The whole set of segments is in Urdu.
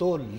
2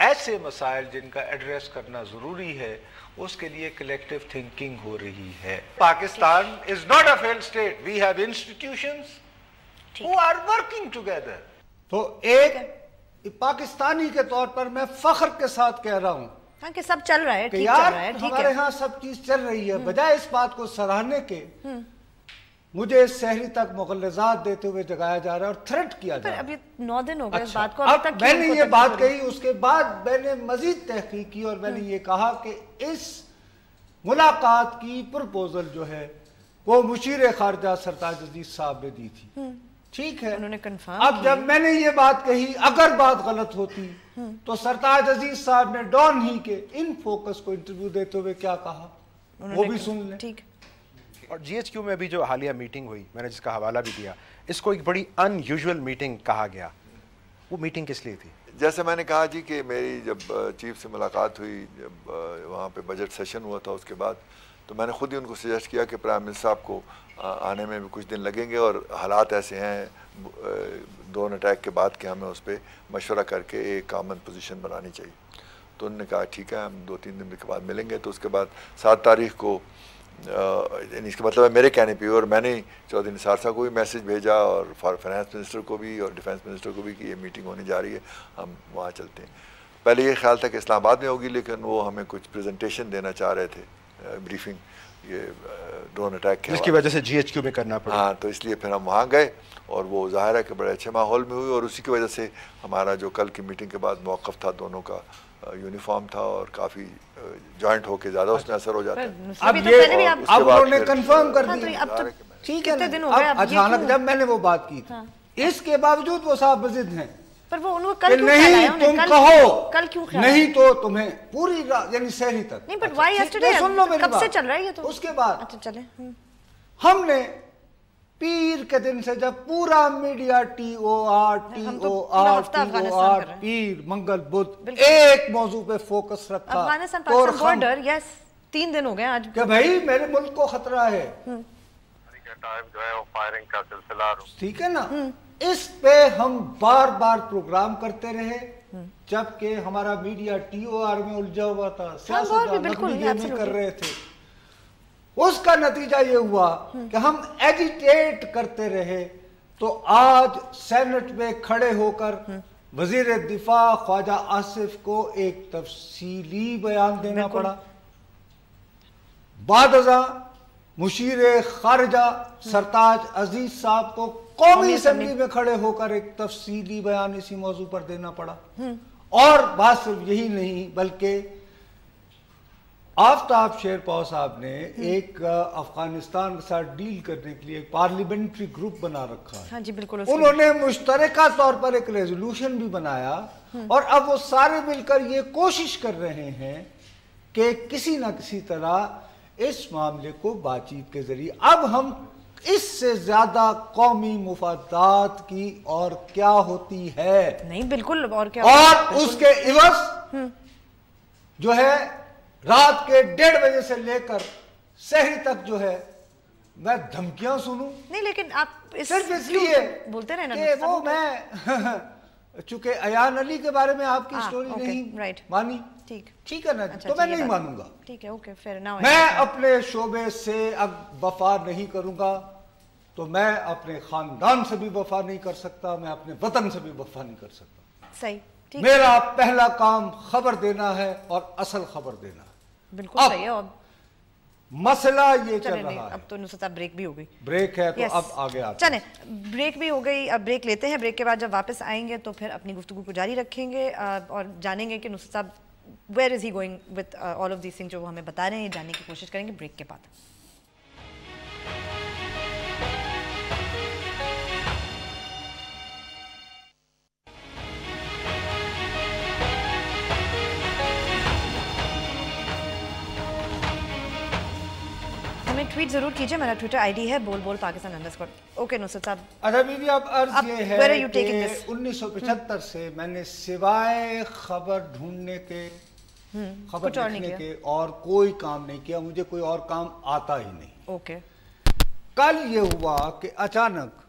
ایسے مسائل جن کا ایڈریس کرنا ضروری ہے اس کے لیے کلیکٹیو تھنکنگ ہو رہی ہے. Pakistan is not a failed state. We have institutions who are working together. تو ایک پاکستانی کے طور پر میں فخر کے ساتھ کہہ رہا ہوں کہ سب چل رہا ہے، کہ یار ہمارے ہاں سب چیز چل رہی ہے. بجائے اس بات کو سراہنے کے مجھے سحری تک مغلظات دیتے ہوئے جگایا جا رہا ہے اور تھریٹ کیا جا رہا ہے. اب یہ 9 دن ہو گئے اس بات کو. اب میں نے یہ بات کہی، اس کے بعد میں نے مزید تحقیق کی اور میں نے یہ کہا کہ اس ملاقات کی پرپوزل جو ہے وہ مشیر خارجہ سرتاج عزیز صاحب نے دی تھی. ٹھیک ہے، انہوں نے کنفرم. اب جب میں نے یہ بات کہی، اگر بات غلط ہوتی تو سرتاج عزیز صاحب نے ڈان ہی کے ان فوکس کو انٹرویو دیتے ہوئے کیا کہا وہ بھی سن لیں. ٹھیک. اور جی ایچ کیو میں بھی جو حالیہ میٹنگ ہوئی، میں نے جس کا حوالہ بھی دیا، اس کو ایک بڑی ان یوزول میٹنگ کہا گیا. وہ میٹنگ کس لیے تھی؟ جیسے میں نے کہا جی کہ میری جب چیف سے ملاقات ہوئی، جب وہاں پہ بجٹ سیشن ہوا تھا، اس کے بعد تو میں نے خود ہی ان کو سجیسٹ کیا کہ پرائم منسٹر صاحب کو آنے میں بھی کچھ دن لگیں گے اور حالات ایسے ہیں ڈرون اٹیک کے بعد کہ ہمیں اس پہ مشورہ کر کے ایک کامن پوزیشن بنانی چاہیے. تو انہوں نے کہا ٹھیک ہے، ہم 2-3 دن کے بعد ملیں گے. تو اس کے بعد 7 تاریخ کو یعنی اس کا مطلب ہے میرے کہنے پہ، اور میں نے چودھری نثار صاحب کو بھی میسج بھیجا اور فائنانس منسٹر کو بھی اور ڈیفینس منسٹر کو بھی کہ یہ میٹنگ ہونے جا رہی ہے، ہم وہاں چلتے ہیں. پہلے یہ خیال تھا کہ اسلام آباد میں ہوگی، لیکن وہ ہمیں کچھ پریزنٹیشن دینا چاہ رہے تھے، بریفنگ، یہ ڈرون اٹیک کے جس کی وجہ سے جی ایچ کیو میں کرنا پڑا. ہاں، تو اس لیے پھر ہم وہاں گئے اور وہ ظاہر ہے کہ بڑے اچھے ماحول میں ہوئی. اور اسی کی وجہ سے ہمارا جو کل کی میٹنگ کے بعد موقف تھا دونوں کا یونیفارم تھا اور کافی جوائنٹ ہو کے زیادہ اس میں اثر ہو جاتا ہے. اب یہ اب انہوں نے کنفرم کر دی. ٹھیک ہے، اب اچانک جب میں نے وہ بات کی تھی، اس کے باوجود وہ صاحب مزید ہیں پر وہ انہوں کل کیوں نہیں تم کہو کل کیوں نہیں تو تمہیں پوری یعنی سحری تک نہیں. بٹ وائی یسٹرڈے سن لو میری کب سے بات. چل رہا ہے یہ تو؟ اس کے بعد اچھا چلیں. ہم نے پیر کے دن سے جب پورا میڈیا ٹی او آر پیر منگل بدھ ایک موضوع پہ فوکس رکھا، افغانستان پاکستان بارڈر. یس 3 دن ہو گئے آج کہ بھائی میرے ملک کو خطرہ ہے. ٹھیک ہے نا، اس پہ ہم بار بار پروگرام کرتے رہے جبکہ ہمارا میڈیا ٹی او آر میں الجھا ہوا تھا، سیاستدان نقلی گیمیں کر رہے تھے. اس کا نتیجہ یہ ہوا کہ ہم ایجیٹیٹ کرتے رہے. تو آج سینٹ میں کھڑے ہو کر وزیر دفاع خواجہ آصف کو ایک تفصیلی بیان دینا پڑا. بعد ازاں مشیر خارجہ سرتاج عزیز صاحب کو قومی اسمبلی میں کھڑے ہو کر ایک تفصیلی بیان اسی موضوع پر دینا پڑا. اور بات صرف یہی نہیں بلکہ آفتاب شیر پاؤ صاحب نے ایک افغانستان کے ساتھ ڈیل کرنے کے لیے ایک پارلیمنٹری گروپ بنا رکھا ہے. ہاں جی بالکل. انہوں نے مشترکہ طور پر ایک ریزولوشن بھی بنایا اور اب وہ سارے مل کر یہ کوشش کر رہے ہیں کہ کسی نہ کسی طرح اس معاملے کو بات چیت کے ذریعے اب ہم اس سے زیادہ قومی مفادات کی اور کیا ہوتی ہے نہیں. بالکل. اور کیا، اور اس کے عوض جو ہے رات کے 1:30 بجے سے لے کر سحری تک جو ہے میں دھمکیاں سنوں. نہیں لیکن آپ صرف اس لیے بولتے رہے نا کہ وہ میں چونکہ ایان علی کے بارے میں آپ کی سٹوری نہیں مانی. ٹھیک ہے نا، تو میں نہیں مانوں گا. ٹھیک ہے، اوکے. پھر نہ میں اپنے شعبے سے اب وفا نہیں کروں گا تو میں اپنے خاندان سے بھی وفا نہیں کر سکتا، میں اپنے وطن سے بھی وفا نہیں کر سکتا. صحیح. میرا پہلا کام خبر دینا ہے اور اصل خبر دینا ہے. بالکل صحیح ہے. اب مسئلہ یہ چل رہا ہے. اب تو نصرت صاحب بریک بھی ہو گئی. بریک ہے تو اب آگے آتے ہیں. چلیں بریک بھی ہو گئی، اب بریک لیتے ہیں. بریک کے بعد جب واپس آئیں گے تو پھر اپنی گفتگو کو جاری رکھیں گے اور جانیں گے کہ نصرت صاحب where is he going with all of these things جو وہ ہمیں بتا رہے ہیں. یہ جاننے کی کوشش کریں گے بریک کے بعد. ٹویٹ ضرور کیجئے. میرا ٹویٹر آئی ڈی ہے @bolbolpakistan_. اوکے نصرت صاحب. اچھا بی اب عرض یہ ہے کہ 1975 سے میں نے سوائے خبر ڈھونڈنے کے، خبر لکھنے کے اور کوئی کام نہیں کیا. مجھے کوئی اور کام آتا ہی نہیں. اوکے. کل یہ ہوا کہ اچانک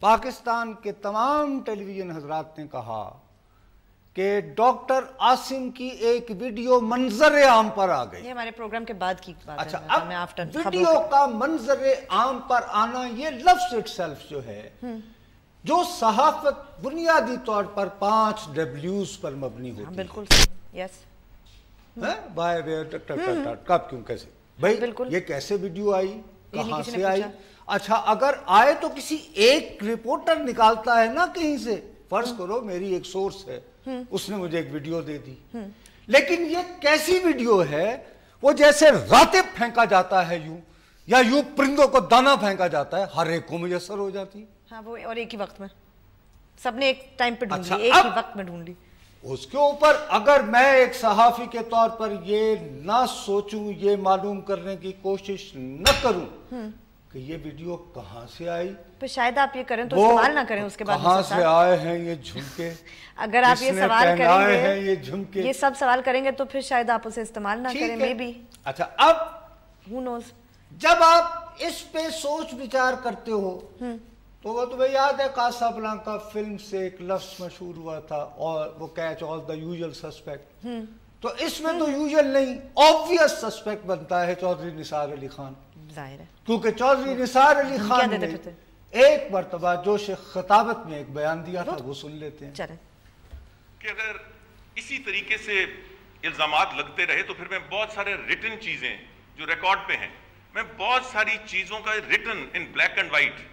پاکستان کے تمام ٹیلی ویژن حضرات نے کہا کہ ڈاکٹر عاصم کی ایک ویڈیو منظر عام پر آ گئی. یہ ہمارے پروگرام کے بعد کی بات ہے. اچھا, اب ویڈیو کا منظر عام پر آنا یہ لفظ اٹ سیلف جو ہے, جو صحافت بنیادی طور پر 5 W's پر مبنی ہوتی ہے. بالکل یس. بائے وے کب کیوں کیسے بھائی یہ کیسے ویڈیو آئی, کہاں سے آئی؟ اچھا اگر آئے تو کسی ایک رپورٹر نکالتا ہے نا کہیں سے, فرض کرو میری ایک سورس ہے, اس نے مجھے ایک ویڈیو دے دی, لیکن یہ کیسی ویڈیو ہے, وہ جیسے راتب پھینکا جاتا ہے یوں, یا یوں پرندوں کو دانا پھینکا جاتا ہے, ہر ایک کو میسر ہو جاتی. ہاں وہ اور ایک ہی وقت میں سب نے ایک ٹائم پہ ڈھونڈ لی, ایک ہی وقت میں ڈھونڈ لی. اس کے اوپر اگر میں ایک صحافی کے طور پر یہ نہ سوچوں, یہ معلوم کرنے کی کوشش نہ کروں کہ یہ ویڈیو کہاں سے آئی, پھر شاید آپ یہ کریں تو استعمال نہ کریں اس کے بعد. کہاں سے آئے ہیں یہ جھمکے, اگر آپ یہ سوال کریں گے, یہ جھمکے, یہ سب سوال کریں گے تو پھر شاید آپ اسے استعمال نہ کریں. Maybe. اچھا اب who knows, جب آپ اس پہ سوچ وچار کرتے ہو تو وہ تمہیں یاد ہے کاسابلانکا فلم سے ایک لفظ مشہور ہوا تھا, اور وہ catch all the usual suspect, تو اس میں تو یوزل نہیں آبویس سسپیکٹ بنتا ہے چودھری نثار علی خان, ظاہر ہے, کیونکہ چودھری نثار علی خان نے ایک مرتبہ جوش خطابت میں ایک بیان دیا تھا, وہ سن لیتے ہیں. چلیں کہ اگر اسی طریقے سے الزامات لگتے رہے تو پھر میں بہت سارے ریٹن چیزیں جو ریکارڈ پہ ہیں, میں بہت ساری چیزوں کا written in black and white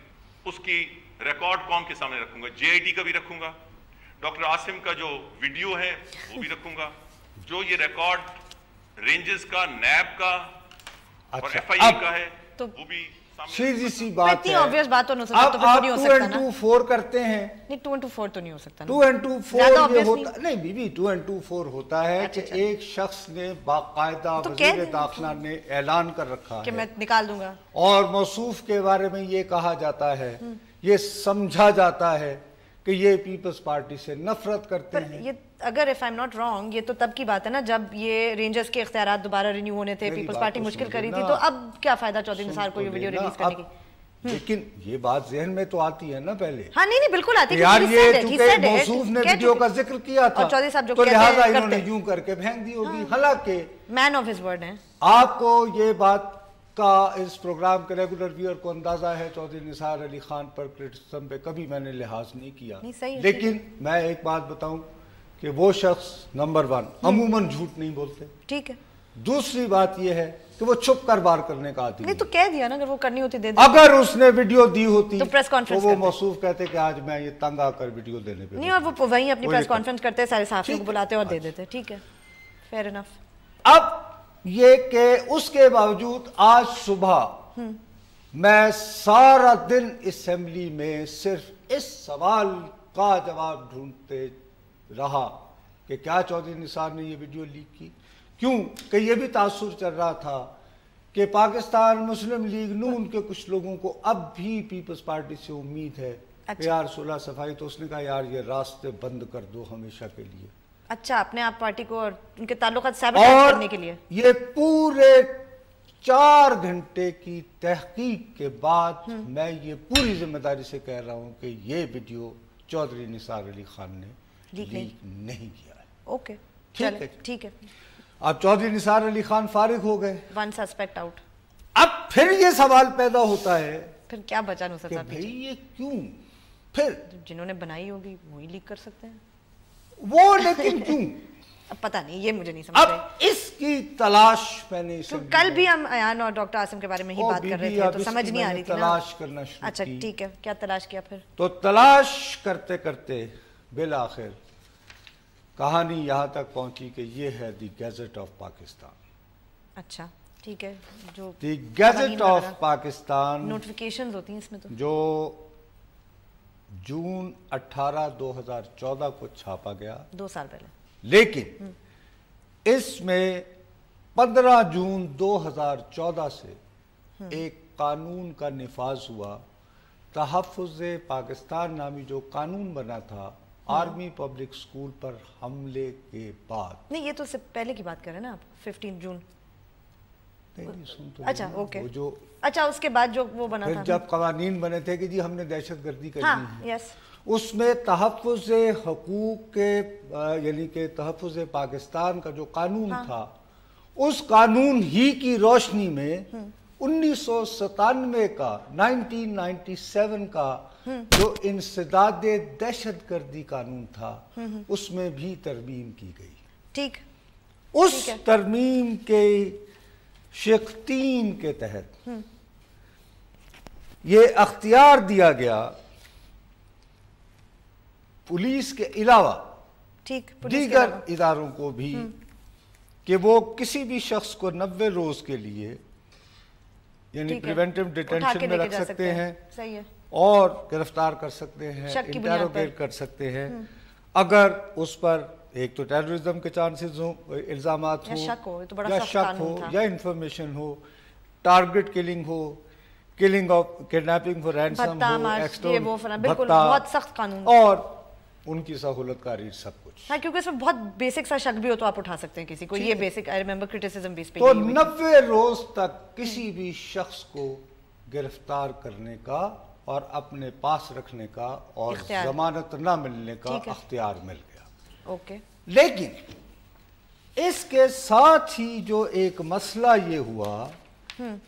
اس کی ریکارڈ قوم کے سامنے رکھوں گا. JIT کا بھی رکھوں گا, ڈاکٹر عاصم کا جو ویڈیو ہے وہ بھی رکھوں گا, جو یہ ریکارڈ رینجز کا, نیب کا اور FIA کا ہے وہ بھی سیدھی سی بات ہے. اب آپ 2 and 2 4 کرتے ہیں, نہیں 2 into 4 تو نہیں ہو سکتا. 2 and 2 4 یہ ہوتا نہیں بیوی, 2 and 2 4 ہوتا ہے کہ ایک شخص نے باقاعدہ وزیر داخلہ نے اعلان کر رکھا کہ ہے میں نکال دوں گا, اور موصوف کے بارے میں یہ کہا جاتا ہے, یہ سمجھا جاتا ہے کہ یہ پیپلز پارٹی سے نفرت کرتے ہیں. یہ اگر if I'm not wrong یہ تو تب کی بات ہے نا جب یہ رینجرز کے اختیارات دوبارہ رینیو ہونے تھے, پیپلز پارٹی مشکل کری تھی, تو اب کیا فائدہ چودھری نثار کو یہ ویڈیو ریلیز کرنے کی. لیکن یہ بات ذہن میں تو آتی ہے نا پہلے. ہاں نہیں بالکل آتی ہے, یار یہ چونکہ موصوف نے ویڈیو کا ذکر کیا تھا تو لہٰذا انہوں نے یوں کر کے پھینک دی ہوگی. حالانکہ مین آف ہز ورڈ ہیں. آپ کو یہ بات کا اس پروگرام کے ریگولر ویور کو اندازہ ہے, چودھری نثار علی خان پر کرٹیسزم پہ کبھی میں نے لحاظ نہیں کیا, لیکن میں ایک بات بتاؤں کہ وہ شخص نمبر 1 عموماً جھوٹ نہیں بولتے. ٹھیک ہے. دوسری بات یہ ہے کہ وہ چھپ کر بار کرنے کا عادی نہیں, تو کہہ دیا نا اگر وہ کرنی ہوتی دے دے. اگر اس نے ویڈیو دی ہوتی تو وہ موصوف کہتے کہ آج میں یہ تنگ آ کر ویڈیو دینے پہ نہیں, اور وہ وہیں اپنی پریس کانفرنس کرتے, سارے صحافیوں کو بلاتے اور دے دیتے. ٹھیک ہے, فیئر انف. اب یہ کہ اس کے باوجود آج صبح میں سارا دن اسمبلی میں صرف اس سوال کا جواب ڈھونڈتے رہا کہ کیا چودھری نثار نے یہ ویڈیو لیک کی. کیوں کہ یہ بھی تاثر چل رہا تھا کہ پاکستان مسلم لیگ نون کے کچھ لوگوں کو اب بھی پیپلز پارٹی سے امید ہے کہ یار صلح صفائی, تو اس نے کہا یار یہ راستے بند کر دو ہمیشہ کے لیے. اچھا, اپنے آپ پارٹی کو اور ان کے تعلقات سیبوٹیج کرنے کے لیے. یہ پورے 4 گھنٹے کی تحقیق کے بعد میں یہ پوری ذمہ داری سے کہہ رہا ہوں کہ یہ ویڈیو چودھری نثار علی خان نے لیک نہیں کیا ہے. اوکے, ٹھیک ہے. اب چودھری نثار علی خان فارغ ہو گئے, 1 سسپیکٹ آؤٹ. اب پھر یہ سوال پیدا ہوتا ہے پھر کیا بچا نصرت صاحب, بھئی یہ کیوں, پھر جنہوں نے بنائی ہوگی وہی لیک کر سکتے ہیں وہ, لیکن کیوں اب پتہ نہیں, یہ مجھے نہیں سمجھ اب اس کی تلاش میں نے کل بھی ہم ایان اور ڈاکٹر عاصم کے بارے میں ہی بات کر رہے تھے, تو سمجھ نہیں آ رہی تھی تلاش کرنا شروع. اچھا ٹھیک ہے, کیا تلاش کیا پھر؟ تو تلاش کرتے کرتے بالآخر کہانی یہاں تک پہنچی کہ یہ ہے دی گیزٹ آف پاکستان. اچھا ٹھیک ہے, جو دی گیزٹ آف پاکستان نوٹیفیکیشنز ہوتی ہیں اس میں, تو جو جون 18 2014 کو چھاپا گیا, 2 سال پہلے. لیکن اس میں 15 جون 2014 سے ایک قانون کا نفاذ ہوا, تحفظ پاکستان نامی جو قانون بنا تھا آرمی پبلک سکول پر حملے کے بعد. نہیں یہ تو اس سے پہلے کی بات کر رہے ہیں نا آپ, 15 جون. اچھا اوکے, اچھا اس کے بعد جو وہ بنا تھا, جب قوانین بنے تھے کہ جی ہم نے دہشت گردی کرنی ہے, اس میں تحفظ حقوق کے یعنی کہ تحفظ پاکستان کا جو قانون تھا، اس قانون ہی کی روشنی میں 1997 کا 1997 کا جو انسداد دہشت گردی قانون تھا اس میں بھی ترمیم کی گئی. ٹھیک. اس ترمیم کے شق 3 کے تحت یہ اختیار دیا گیا پولیس کے علاوہ دیگر اداروں کو بھی کہ وہ کسی بھی شخص کو 90 روز کے لیے یعنی پریونٹیو ڈیٹینشن میں رکھ سکتے ہیں اور گرفتار کر سکتے ہیں، انٹیروگیٹ کر سکتے ہیں اگر اس پر ایک تو ٹیررزم کے چانسز ہوں، الزامات ہوں یا شک ہو یا انفارمیشن ہو، ٹارگٹ کلنگ ہو، killing of kidnapping for ransom ہو، بہت سخت قانون اور ان کی سہولت کاری سب کچھ. ہاں کیونکہ اس میں بہت بیسک سا شک بھی ہو تو آپ اٹھا سکتے ہیں کسی کو. یہ بیسک آئی ریمبر کرٹیسزم بھی اس پہ. تو 90 روز تک کسی بھی شخص کو گرفتار کرنے کا اور اپنے پاس رکھنے کا اور ضمانت نہ ملنے کا اختیار مل گیا. اوکے. لیکن اس کے ساتھ ہی جو ایک مسئلہ یہ ہوا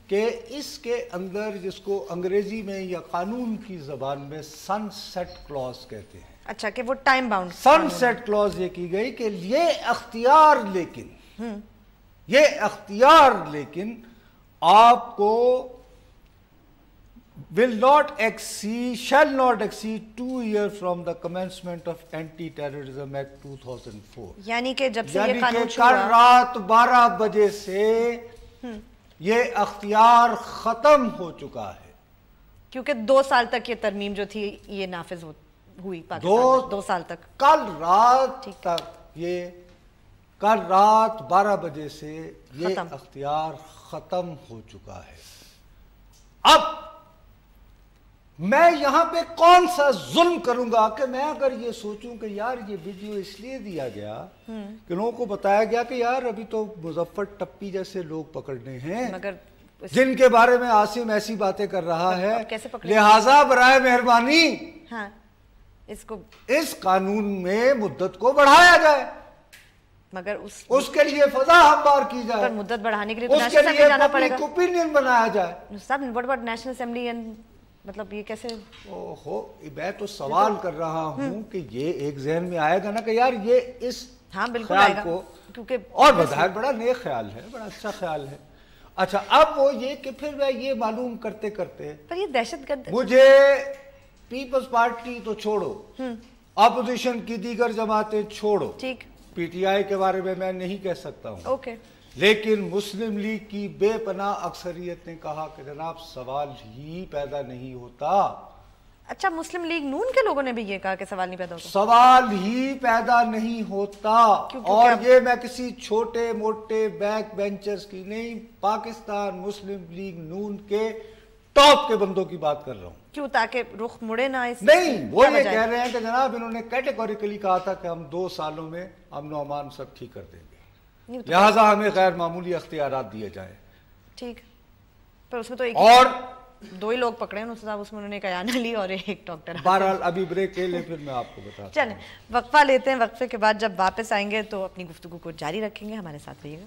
کہ اس کے اندر جس کو انگریزی میں یا قانون کی زبان میں سن سیٹ کلوز کہتے ہیں. اچھا کہ وہ ٹائم باؤنڈ سن سیٹ کلوز یہ کی گئی کہ یہ اختیار لیکن آپ کو shall not exceed 2 years from the commencement of Anti-Terrorism Act 2004. یعنی کہ جب سے یہ قانون کل رات 12 بجے سے یہ اختیار ختم ہو چکا ہے کیونکہ 2 سال تک یہ ترمیم جو تھی یہ نافذ ہوئی پاکستان میں. 2 سال تک کل رات تک یہ کل رات 12 بجے سے یہ اختیار ختم ہو چکا ہے. اب میں یہاں پہ کون سا ظلم کروں گا کہ میں اگر یہ سوچوں کہ یار یہ ویڈیو اس لیے دیا گیا کہ لوگوں کو بتایا گیا کہ یار ابھی تو مظفر ٹپی جیسے لوگ پکڑنے ہیں جن کے بارے میں عاصم ایسی باتیں کر رہا ہے، لہٰذا برائے مہربانی اس قانون میں مدت کو بڑھایا جائے، مگر اس کے لیے فضا ہموار کی جائے، مدت بڑھانے کے لیے اس کے لیے پبلک اوپینین بنایا جائے. نیشنل اسمبلی مطلب یہ کیسے؟ میں تو سوال کر رہا ہوں کہ یہ ایک ذہن میں آئے گا نا کہ یار یہ اس خیال کو، اور بظاہر بڑا نیک خیال ہے، بڑا اچھا خیال ہے. اچھا اب وہ یہ کہ پھر میں یہ معلوم کرتے کرتے پر یہ دہشت گرد مجھے پیپلز پارٹی تو چھوڑو، اپوزیشن کی دیگر جماعتیں چھوڑو، پی ٹی آئی کے بارے میں میں نہیں کہہ سکتا ہوں، لیکن مسلم لیگ کی بے پناہ اکثریت نے کہا کہ جناب سوال ہی پیدا نہیں ہوتا. اچھا مسلم لیگ نون کے لوگوں نے بھی یہ کہا کہ سوال نہیں پیدا ہوتا؟ سوال ہی پیدا نہیں ہوتا. اور یہ میں کسی چھوٹے موٹے بیک بینچرز کی نہیں، پاکستان مسلم لیگ نون کے ٹاپ کے بندوں کی بات کر رہا ہوں. کیوں؟ تاکہ رخ مڑے نہ اس نہیں، وہ یہ کہہ رہے ہیں کہ جناب انہوں نے کیٹیگوریکلی کہا تھا کہ ہم 2 سالوں میں امن و امان سب ٹھیک کر دیں گے، لہٰذا ہمیں غیر معمولی اختیارات دیے جائیں. ٹھیک، پر اس میں تو اور 2 ہی لوگ پکڑے ہیں اس میں انہوں نے ایک ایانا لی اور ایک ڈاکٹر. بہرحال ابھی بریک لے لیں، پھر میں آپ کو بتا. چلیں وقفہ لیتے ہیں، وقفے کے بعد جب واپس آئیں گے تو اپنی گفتگو کو جاری رکھیں گے. ہمارے ساتھ رہیے گا.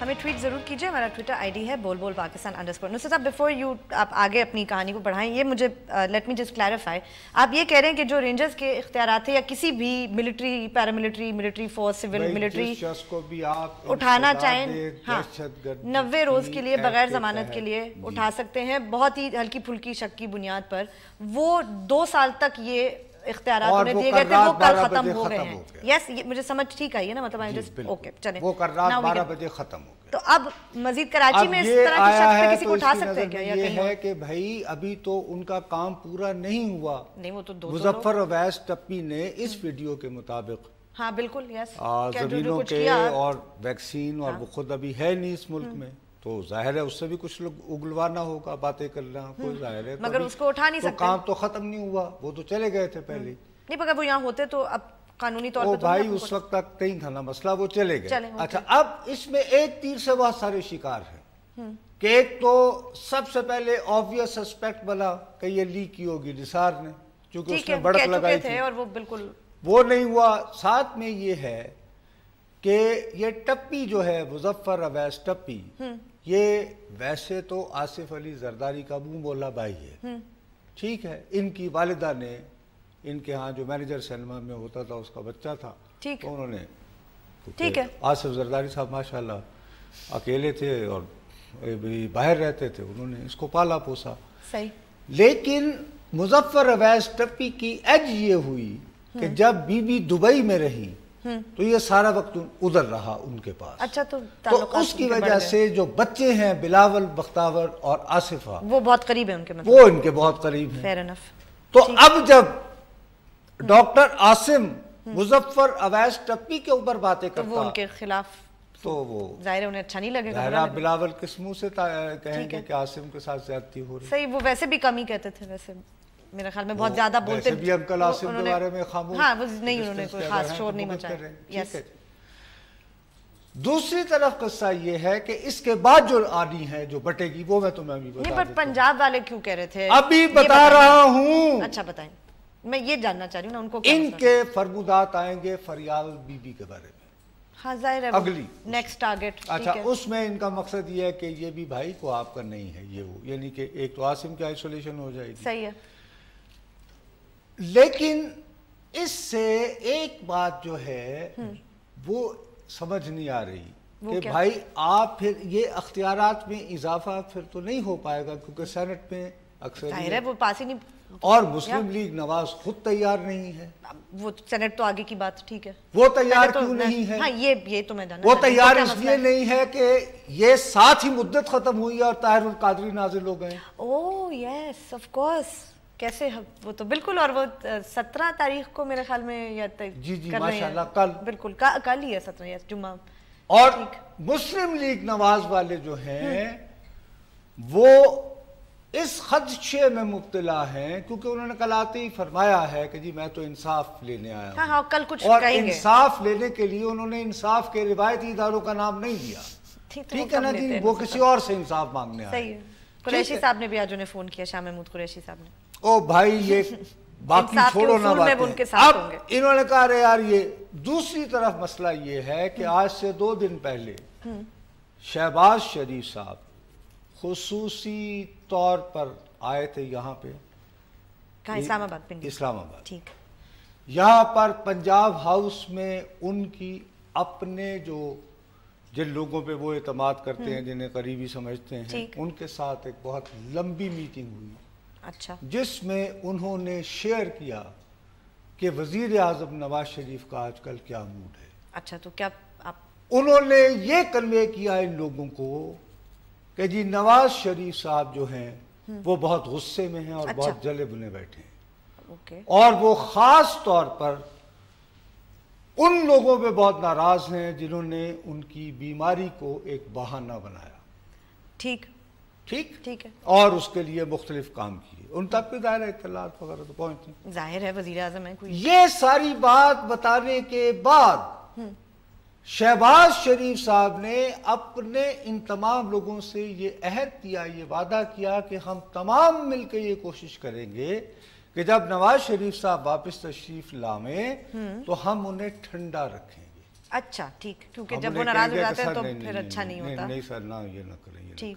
ہمیں ٹویٹ ضرور کیجئے، ہمارا ٹویٹر آئی ڈی ہے بول بول پاکستان _ نصرت صاحب بیفور یو آپ آگے اپنی کہانی کو بڑھائیں، یہ مجھے لیٹ می جسٹ کلیریفائی، آپ یہ کہہ رہے ہیں کہ جو رینجرز کے اختیارات تھے یا کسی بھی military paramilitary military force civil military اٹھانا چاہیں 90 روز کے لیے بغیر ضمانت کے لیے اٹھا سکتے ہیں، بہت ہی ہلکی پھلکی شک کی بنیاد پر. وہ 2 سال تک یہ اختیارات انہیں دیے گئے تھے، وہ کل ختم ہو گئے ہیں. یس مجھے سمجھ ٹھیک آئی ہے نا، مطلب اوکے چلیں وہ کل رات 12 بجے ختم ہو گئے. تو اب مزید کراچی میں اس طرح کی شک پہ کسی کو اٹھا سکتے ہیں کیا؟ یہ ہے کہ بھائی ابھی تو ان کا کام پورا نہیں ہوا. نہیں وہ تو مظفر اویس ٹپی نے اس ویڈیو کے مطابق ہاں بالکل یس زمینوں کے اور ویکسین اور وہ خود ابھی ہے نہیں اس ملک میں، تو ظاہر ہے اس سے بھی کچھ لوگ اگلوانا ہوگا، باتیں کرنا کوئی ظاہر ہے، مگر اس کو اٹھا نہیں سکتے. کام تو ختم نہیں ہوا، وہ تو چلے گئے تھے پہلے. نہیں مگر وہ یہاں ہوتے تو اب قانونی طور وہ پہ بھائی اس وقت تک نہیں تھا نا مسئلہ, وہ چلے گئے. اچھا اب اس میں ایک تیر سے بہت سارے شکار ہیں کہ ایک تو سب سے پہلے آبویس سسپیکٹ بنا کہ یہ لیک کی ہوگی نثار نے, چونکہ اس نے بڑک لگائی تھی اور وہ بالکل وہ نہیں ہوا. ساتھ میں یہ ہے کہ یہ ٹپی جو ہے مظفر اویس ٹپی, یہ ویسے تو آصف علی زرداری کا منہ بولا بھائی ہے, ٹھیک ہے, ان کی والدہ نے ان کے ہاں جو مینیجر سینما میں ہوتا تھا اس کا بچہ تھا, تو انہوں نے, ٹھیک ہے, آصف زرداری صاحب ماشاءاللہ اکیلے تھے اور باہر رہتے تھے, انہوں نے اس کو پالا پوسا. صحیح. لیکن مظفر اویس ٹپی کی ایج یہ ہوئی کہ جب بی بی دبئی میں رہی تو یہ سارا وقت ادھر رہا ان کے پاس. اچھا تو اس کی وجہ سے جو بچے ہیں بلاول, بختاور اور آصفہ, وہ بہت قریب ہیں ان کے, وہ ان کے بہت قریب ہیں. Fair enough. تو اب جب ڈاکٹر عاصم مظفر اویس ٹپی کے اوپر باتیں کرتا تو وہ ان کے خلاف, تو وہ ظاہر انہیں اچھا نہیں لگے گا. بلاول کس منہ سے کہیں گے کہ عاصم کے ساتھ زیادتی ہو رہی. صحیح, وہ ویسے بھی کم ہی کہتے تھے, ویسے میرے خیال میں بہت زیادہ بولتے ویسے بھی انکل عاصم کے بارے میں خاموش, ہاں وہ نہیں, انہوں نے کوئی خاص شور نہیں مچایا. یس. دوسری طرف قصہ یہ ہے کہ اس کے بعد جو آنی ہے جو بٹے گی وہ میں تمہیں ابھی بتا نہیں, پر پنجاب والے کیوں کہہ رہے تھے ابھی بتا رہا ہوں. اچھا بتائیں, میں یہ جاننا چاہ رہی ہوں نا ان کو ان کے فرمودات آئیں گے فریال بی بی کے بارے میں. ہاں ظاہر ہے, اگلی نیکسٹ ٹارگٹ. اچھا اس میں ان کا مقصد یہ ہے کہ یہ بھی بھائی کو آپ کا نہیں ہے یہ وہ, یعنی کہ ایک تو عاصم کی آئسولیشن ہو جائے گی. صحیح ہے. لیکن اس سے ایک بات جو ہے وہ سمجھ نہیں آ رہی کہ بھائی آپ پھر یہ اختیارات میں اضافہ پھر تو نہیں ہو پائے گا کیونکہ سینٹ میں ظاہر ہے وہ پاس ہی نہیں, اور مسلم لیگ نواز خود تیار نہیں ہے. وہ سینٹ تو آگے کی بات, ٹھیک ہے, وہ تیار کیوں نہیں ہے؟ ہاں یہ تو میں جاننا, وہ تیار اس لیے نہیں ہے کہ یہ ساتھ ہی مدت ختم ہوئی اور طاہر القادری نازل ہو گئے. اوہ یس آف کورس, کیسے, وہ تو بالکل, اور وہ 17 تاریخ کو میرے خیال میں یا جی ماشاءاللہ کل, بالکل کل ہی ہے 17 یا جمعہ. اور مسلم لیگ نواز والے جو ہیں وہ اس خدشے میں مبتلا ہیں کیونکہ انہوں نے کل آتے ہی فرمایا ہے کہ جی میں تو انصاف لینے آیا ہوں. ہاں کل کچھ اور کہیں گے, انصاف لینے کے لیے انہوں نے انصاف کے روایتی اداروں کا نام نہیں دیا, ٹھیک ہے نا جی, وہ کسی اور سے انصاف مانگنے آئے. صحیح ہے. قریشی صاحب نے بھی آج انہیں فون کیا, شاہ محمود قریشی صاحب نے. او بھائی یہ باقی چھوڑو نہ باتیں, اب انہوں نے کہا رہے یار یہ. دوسری طرف مسئلہ یہ ہے کہ آج سے 2 دن پہلے شہباز شریف صاحب خصوصی طور پر آئے تھے یہاں پہ, اسلام آباد, اسلام آباد, ٹھیک, یہاں پر پنجاب ہاؤس میں ان کی اپنے جو جن لوگوں پہ وہ اعتماد کرتے ہیں, جنہیں قریبی سمجھتے ہیں, ان کے ساتھ ایک بہت لمبی میٹنگ ہوئی. اچھا, جس میں انہوں نے شیئر کیا کہ وزیر اعظم نواز شریف کا آج کل کیا موڈ ہے. اچھا, تو کیا آپ, انہوں نے یہ کنوے کیا ان لوگوں کو کہ جی نواز شریف صاحب جو ہیں وہ بہت غصے میں ہیں اور بہت جلے بنے بیٹھے ہیں, اور وہ خاص طور پر ان لوگوں پہ بہت ناراض ہیں جنہوں نے ان کی بیماری کو ایک بہانہ بنایا. ٹھیک ہے, اور اس کے لیے مختلف کام کیے, ان تک بھی دائرہ اطلاعات وغیرہ تو پہنچتے ہیں. ظاہر ہے وزیر اعظم ہے کوئی. یہ ساری بات بتانے کے بعد شہباز شریف صاحب نے اپنے ان تمام لوگوں سے یہ عہد کیا, یہ وعدہ کیا کہ ہم تمام مل کے یہ کوشش کریں گے کہ جب نواز شریف صاحب واپس تشریف لائیں تو ہم انہیں ٹھنڈا رکھیں گے. اچھا ٹھیک, کیونکہ جب وہ ناراض ہو جاتے ہیں تو پھر اچھا نہیں ہوتا. نہیں سر, نہ یہ نہ کریں,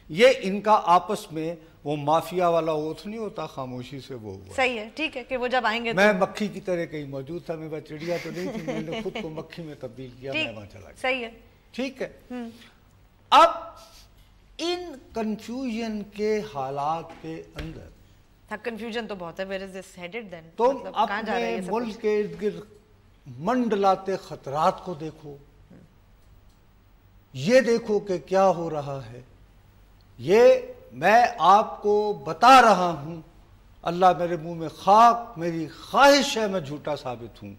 یہ ان کا آپس میں وہ مافیا والا اوتھ نہیں ہوتا, خاموشی سے وہ ہوا. صحیح ہے, ٹھیک ہے, کہ وہ جب آئیں گے. میں مکھی کی طرح کہیں موجود تھا, میں بس چڑیا تو نہیں تھی, میں نے خود کو مکھی میں تبدیل کیا, میں وہاں چلا گیا. صحیح ہے, ٹھیک ہے. اب ان کنفیوژن کے حالات کے اندر کنفیوژن تو بہت ہے, where is this headed then, تم اپنے ملک کے ارد گرد منڈلاتے خطرات کو دیکھو, یہ دیکھو کہ کیا ہو رہا ہے. یہ میں آپ کو بتا رہا ہوں, اللہ میرے منہ میں خاک, میری خواہش ہے میں جھوٹا ثابت ہوں,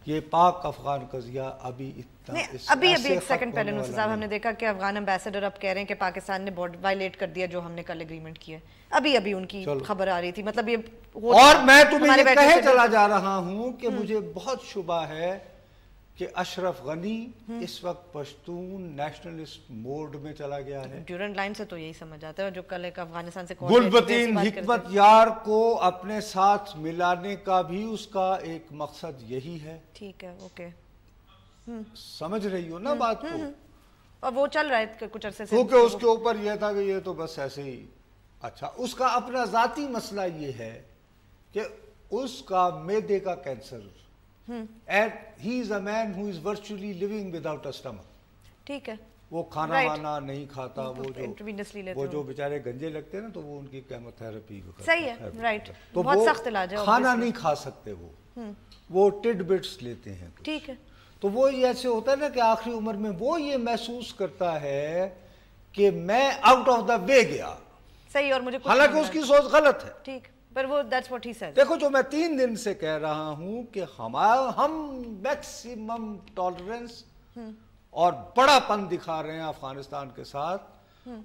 یہ پاک افغان قضیہ ابھی اتنا ابھی ایک سیکنڈ پہلے نصر صاحب ہم نے دیکھا کہ افغان ایمبیسڈر اب کہہ رہے ہیں کہ پاکستان نے بارڈر وائلیٹ کر دیا جو ہم نے کل ایگریمنٹ کیا ہے. ابھی ان کی خبر آ رہی تھی. مطلب یہ اور میں تمہیں یہ کہے چلا جا رہا ہوں کہ مجھے بہت شبہ ہے کہ اشرف غنی اس وقت پشتون نیشنلسٹ موڈ میں چلا گیا ہے. ڈیورنٹ لائن سے تو یہی سمجھ آتا ہے. جو کل ایک افغانستان سے گلبدین حکمت یار کو اپنے ساتھ ملانے کا بھی اس کا ایک مقصد یہی ہے. ٹھیک ہے, اوکے, سمجھ رہی ہو نا بات کو. اور وہ چل رہا ہے کچھ عرصے سے, کیونکہ اس کے اوپر یہ تھا کہ یہ تو بس ایسے ہی. اچھا, اس کا اپنا ذاتی مسئلہ یہ ہے کہ اس کا معدے کا cancer, and he is a man who is virtually living without a stomach. ٹھیک ہے, وہ کھانا وانا نہیں کھاتا. وہ جو بیچارے گنجے لگتے ہیں نا تو وہ ان کی کیموتھراپی صحیح ہے, رائٹ, تو بہت سخت علاج ہے. کھانا نہیں کھا سکتے وہ ٹڈ بٹس لیتے ہیں. ٹھیک ہے, تو وہ ایسے ہوتا ہے نا کہ آخری عمر میں وہ یہ محسوس کرتا ہے کہ میں آؤٹ آف دا وے گیا. صحیح, اور مجھے حالانکہ اس کی سوچ غلط ہے. ٹھیک, پر وہ that's what he said. دیکھو جو میں 3 دن سے کہہ رہا ہوں کہ ہم میکسیمم ٹالرنس اور بڑا پن دکھا رہے ہیں افغانستان کے ساتھ,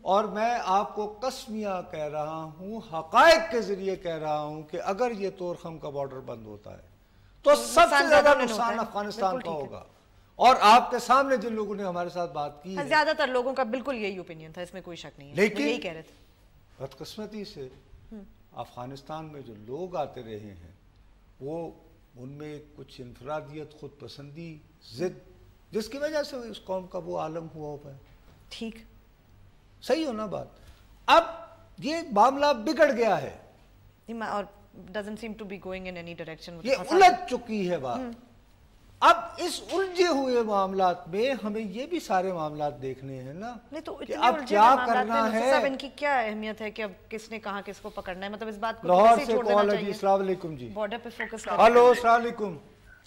اور میں آپ کو قسمیہ کہہ رہا ہوں, حقائق کے ذریعے کہہ رہا ہوں کہ اگر یہ طورخم کا بارڈر بند ہوتا ہے تو سب سے زیادہ نقصان افغانستان کا ہوگا. اور آپ کے سامنے جن لوگوں نے ہمارے ساتھ بات کی, زیادہ تر لوگوں کا بالکل یہی اوپینین تھا, اس میں کوئی شک نہیں ہے. لیکن یہی کہہ رہے تھے بدقسمتی سے افغانستان میں جو لوگ آتے رہے ہیں وہ ان میں کچھ انفرادیت, خود پسندی, ضد, جس کی وجہ سے اس قوم کا وہ عالم ہوا ہوا ہے. ٹھیک, صحیح ہو نا بات. اب یہ معاملہ بگڑ گیا ہے اور doesn't seem to be going in any direction. یہ الجھ چکی ہے بات. اب اس الجھے ہوئے معاملات میں ہمیں یہ بھی سارے معاملات دیکھنے ہیں نا کہ اب کیا کرنا ہے. ان کی کیا اہمیت ہے کہ اب کس نے کہاں کس کو پکڑنا ہے, مطلب اس بات کو لاہور سے کال ہے جی. السلام علیکم جی. بارڈر پہ فوکس. ہلو, السلام علیکم.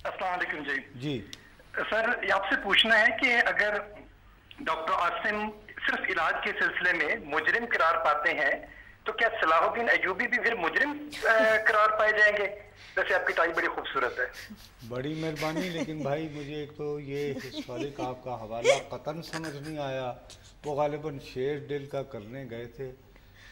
السلام علیکم جی. جی سر, یہ آپ سے پوچھنا ہے کہ اگر ڈاکٹر عاصم صرف علاج کے سلسلے میں مجرم قرار پاتے ہیں تو کیا صلاح الدین ایوبی بھی پھر مجرم قرار پائے جائیں گے؟ ویسے آپ کی ٹائی بڑی خوبصورت ہے. بڑی مہربانی, لیکن بھائی مجھے ایک تو یہ ہسٹورک آپ کا حوالہ قطن سمجھ نہیں آیا. وہ غالباً شیر ڈیل کا کرنے گئے تھے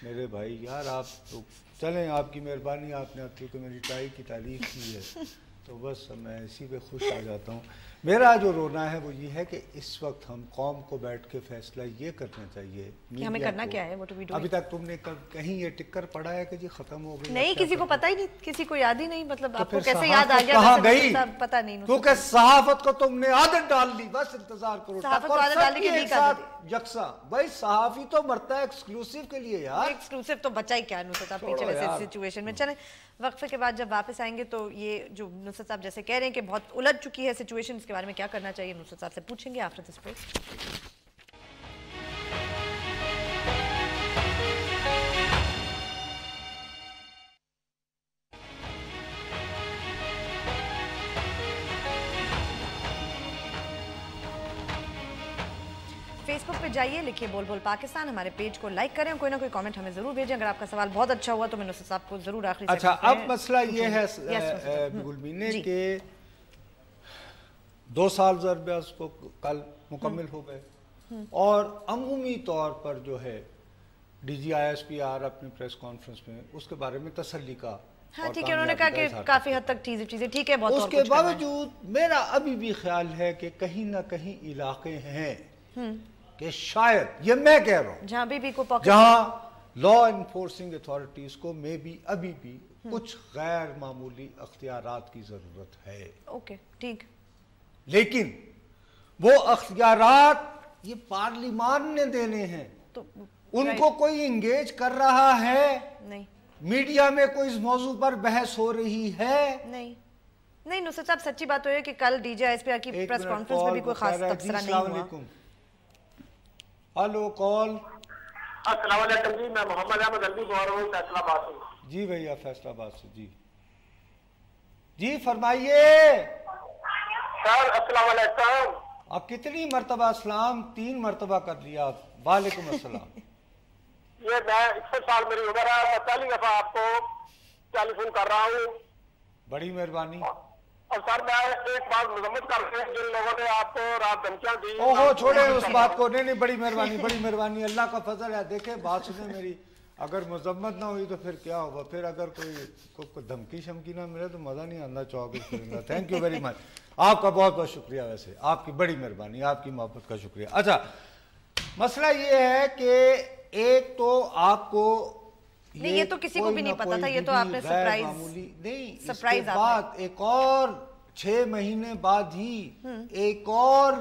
میرے بھائی. یار آپ تو چلیں, آپ کی مہربانی, آپ نے کیونکہ میری ٹائی کی تعریف کی ہے تو بس میں اسی پہ خوش آ جاتا ہوں. میرا جو رونا ہے وہ یہ ہے کہ اس وقت ہم قوم کو بیٹھ کے فیصلہ یہ کرنا چاہیے کہ ہمیں کرنا کیا ہے. ابھی تک تم نے کہیں یہ ٹکر پڑا ہے کہ جی ختم ہو گئی؟ نہیں, کسی کو پتہ ہی نہیں, کسی کو یاد ہی نہیں. مطلب آپ کو کیسے یاد آ گیا؟ کہاں گئی؟ پتہ نہیں, کیونکہ صحافت کو تم نے عادت ڈال لی. بس انتظار کرو. صحافت کو عادت ڈالنے کے لیے یکساں بھائی صحافی تو مرتا ہے ایکسکلوسیو کے لیے یار. ایکسکلوسیو تو بچا ہی کیا نصرت صاحب پیچھے ویسے سچویشن میں. چلیں وقفے کے بعد جب واپس آئیں گے تو یہ جو نصرت صاحب جیسے کہہ رہے ہیں کہ بہت الجھ چکی ہے سچویشن, اس کے بارے میں کیا کرنا چاہیے نصرت صاحب سے پوچھیں گے آفٹر دس بریک. فیس بک پہ جائیے, لکھیے بول بول پاکستان, ہمارے پیج کو لائک کریں, کوئی نہ کوئی کامنٹ ہمیں ضرور بھیجیں. اگر آپ کا سوال بہت اچھا ہوا تو میں نصرت صاحب کو ضرور آخری سے. اچھا, اب مسئلہ یہ ہے گلمینے کہ 2 سال ضربیاز کو کل مکمل ہو گئے, اور عمومی طور پر جو ہے D G I S P R اپنی پریس کانفرنس میں اس کے بارے میں تسلی کا, ہاں ٹھیک ہے, انہوں نے کہا کہ کافی حد تک چیزیں ٹھیک ہے. بہت اس کے باوجود میرا ابھی بھی خیال ہے کہ کہیں نہ کہیں علاقے ہیں کہ شاید, یہ میں کہہ رہا ہوں, جہاں لا انفورسنگ اتھارٹیز کو میں بھی ابھی بھی کچھ غیر معمولی اختیارات کی ضرورت ہے. اوکے ٹھیک, لیکن وہ اختیارات یہ پارلیمان نے دینے ہیں. ان کو کوئی انگیج کر رہا ہے نہیں, میڈیا میں کوئی اس موضوع پر بحث ہو رہی ہے نہیں. نصرت صاحب سچی بات تو ہے کہ کل D G I S P R کی پریس کانفرنس میں بھی کوئی خاص تبصرہ نہیں ہوا. Hello call. السلام علیکم جی, میں محمد احمد علوی بول رہا ہوں فیصلہ آباد سے. جی بھیا فیصلہ آباد سے. جی جی فرمائیے سر. السلام علیکم. آپ کتنی مرتبہ اسلام؟ 3 مرتبہ کر لیا آپ. وعلیکم السلام. یہ میں 61 سال میری عمر ہے, میں پہلی دفعہ آپ کو ٹیلی فون کر رہا ہوں. بڑی مہربانی. اور سر میں ایک بات مذمت کرتے ہیں جن لوگوں نے آپ کو رات دھمکیاں دی. اوہو چھوڑے اس بات کو. نہیں بڑی مہربانی اللہ کا فضل ہے. دیکھیں بات سنیں میری, اگر مذمت نہ ہوئی تو پھر کیا ہوگا, پھر اگر کوئی دھمکی شمکی نہ ملے تو مزہ نہیں آنا چاہوگے پھر. تھینک یو ویری مچ, آپ کا بہت بہت شکریہ. ویسے آپ کی بڑی مہربانی, آپ کی محبت کا شکریہ. اچھا مسئلہ یہ ہے کہ ایک تو آپ کو نہیں, یہ تو کسی کو بھی نہیں پتا تھا, یہ تو آپ نے سرپرائز نہیں, اس کے بعد ایک اور 6 مہینے بعد ہی ایک اور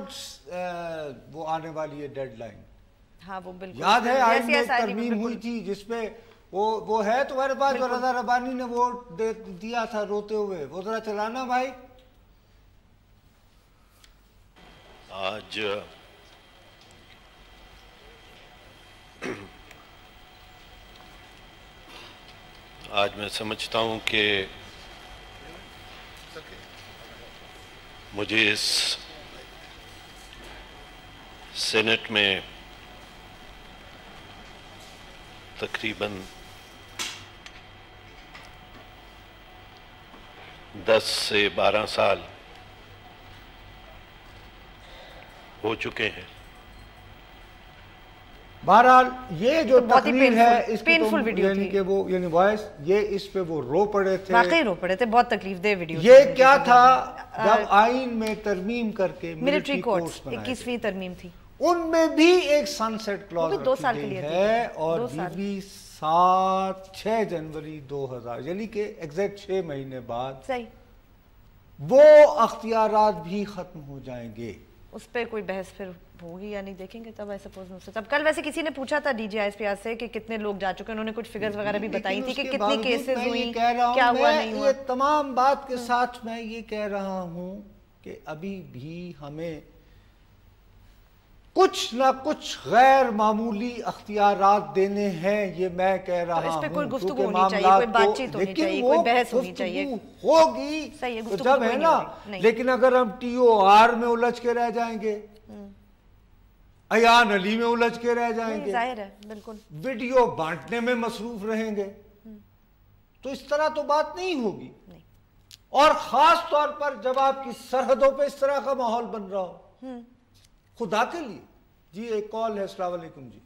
وہ آنے والی ہے ڈیڈ لائن. ہاں وہ بالکل یاد ہے آئین میں ترمیم ہوئی تھی جس پہ وہ ہے تمہارے پاس جو رضا ربانی نے ووٹ دیا تھا روتے ہوئے, وہ ذرا چلانا بھائی. آج میں سمجھتا ہوں کہ مجھے اس سینٹ میں تقریباً 10 سے 12 سال ہو چکے ہیں. بہرحال یہ جو تقریر ہے اس کی یعنی کہ وہ یعنی وائس یہ اس پہ وہ رو پڑے تھے, واقعی رو پڑے تھے, بہت تکلیف دہ ویڈیو. یہ کیا تھا جب آئین میں ترمیم کر کے ملٹری کورٹس 21ویں ترمیم تھی, ان میں بھی ایک سن سیٹ کلاز رکھی گئی ہے, اور بھی 6 جنوری 2000 یعنی کہ ایگزیکٹ 6 مہینے بعد وہ اختیارات بھی ختم ہو جائیں گے. اس پہ کوئی بحث پھر ہوگی یا نہیں دیکھیں گے تب. ایسا تب کل ویسے کسی نے پوچھا تھا D G I S P R سے کہ کتنے لوگ جا چکے, انہوں نے کچھ فگرز وغیرہ بھی بتائی تھی کہ کتنی کیسز ہوئی, کیا ہوا نہیں ہوا. یہ تمام بات کے ساتھ میں یہ کہہ رہا ہوں کہ ابھی بھی ہمیں کچھ نہ کچھ غیر معمولی اختیارات دینے ہیں, یہ میں کہہ رہا ہوں. اس پہ کوئی گفتگو ہونی چاہیے, کوئی بات چیت ہونی چاہیے, کوئی بحث ہونی چاہیے. ہوگی تو جب ہے نا, لیکن اگر ہم ٹی او آر میں الجھ کے رہ جائیں گے, ایان علی میں الجھ کے رہ جائیں گے, ظاہر ہے بالکل ویڈیو بانٹنے میں مصروف رہیں گے, تو اس طرح تو بات نہیں ہوگی. اور خاص طور پر جب آپ کی سرحدوں پہ اس طرح کا ماحول بن رہا ہو خدا کے لیے. جی ایک کال ہے. السلام علیکم. جی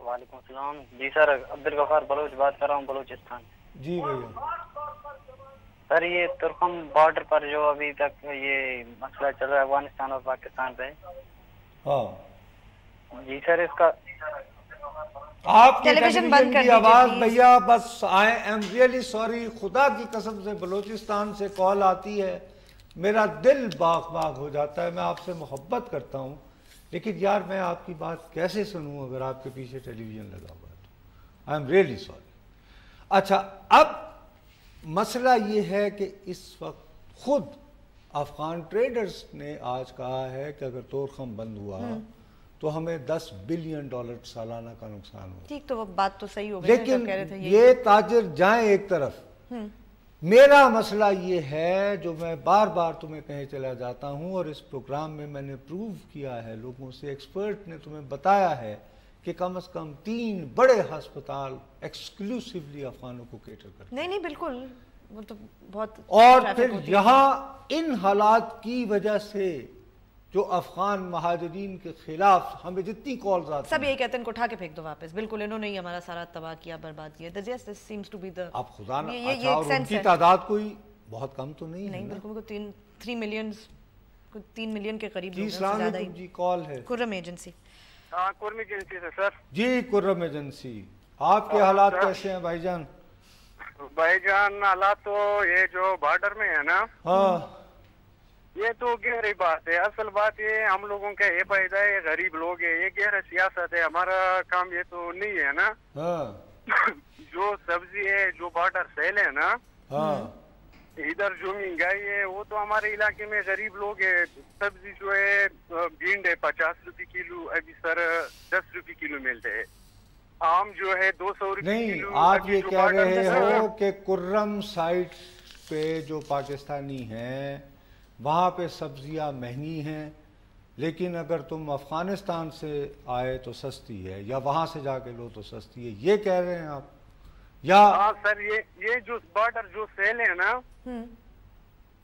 وعلیکم السلام. جی سر عبدالغفار بلوچ بات کر رہا ہوں بلوچستان. جی بھیا. سر یہ ترکم بارڈر پر جو ابھی تک یہ مسئلہ چل رہا ہے افغانستان اور پاکستان پہ, ہاں جی سر اس کا آپ کی ٹیلی ویژن کی آواز بھیا بس, آئی ایم ریئلی سوری, خدا کی قسم سے بلوچستان سے کال آتی ہے میرا دل باغ باغ ہو جاتا ہے. میں آپ سے محبت کرتا ہوں لیکن یار میں آپ کی بات کیسے سنوں اگر آپ کے پیچھے ٹیلی ویژن لگا ہوا ہے تو. I am really sorry. اچھا اب مسئلہ یہ ہے کہ اس وقت خود افغان ٹریڈرز نے آج کہا ہے کہ اگر طورخم بند ہوا تو ہمیں $10 بلین سالانہ کا نقصان ہو. ٹھیک, تو وہ بات تو صحیح ہو گئی, لیکن یہ تاجر جائیں ایک طرف. میرا مسئلہ یہ ہے جو میں بار بار تمہیں کہے چلا جاتا ہوں, اور اس پروگرام میں میں نے پروو کیا ہے لوگوں سے, ایکسپرٹ نے تمہیں بتایا ہے کہ کم از کم 3 بڑے ہسپتال ایکسکلوسیولی افغانوں کو کیٹر کرتے ہیں. نہیں بالکل, وہ تو بہت. اور پھر یہاں ان حالات کی وجہ سے جو افغان مہاجرین کے خلاف ہمیں جتنی کالز آتی ہیں سب یہی کہتے ہیں ان کو اٹھا کے پھینک دو واپس. بالکل انہوں نے ہی ہمارا سارا تباہ کیا, برباد کیا. اب خدا نہ, اچھا اور ان کی تعداد کوئی بہت کم تو نہیں ہے. نہیں بالکل, 3 ملین کے قریب. جی السلام علیکم. جی کال ہے کرم ایجنسی. ہاں کرم ایجنسی سے سر. جی کرم ایجنسی, آپ کے حالات کیسے ہیں بھائی جان؟ بھائی جان حالات تو یہ جو بارڈر میں ہے نا, ہاں یہ تو گہری بات ہے. اصل بات یہ ہم لوگوں کا یہ پیدا ہے, غریب لوگ ہیں, یہ گہرا سیاست ہے. ہمارا کام یہ تو نہیں ہے نا. جو سبزی ہے, جو بارڈر سیل ہے نا, ادھر جو مہنگائی ہے وہ تو ہمارے علاقے میں غریب لوگ ہیں. سبزی جو ہے بھینڈ ہے 50 روپے کلو, ابھی سر 10 روپے کلو ملتے ہیں. آم جو ہے 200 روپے نہیں. کلو. آپ یہ کہہ رہے ہو کہ کرم سائٹ پہ جو پاکستانی ہیں وہاں پہ سبزیاں مہنگی ہیں, لیکن اگر تم افغانستان سے آئے تو سستی ہے, یا وہاں سے جا کے لو تو سستی ہے, یہ کہہ رہے ہیں آپ؟ یا ہاں سر, یہ جو بارڈر جو سیل ہے نا,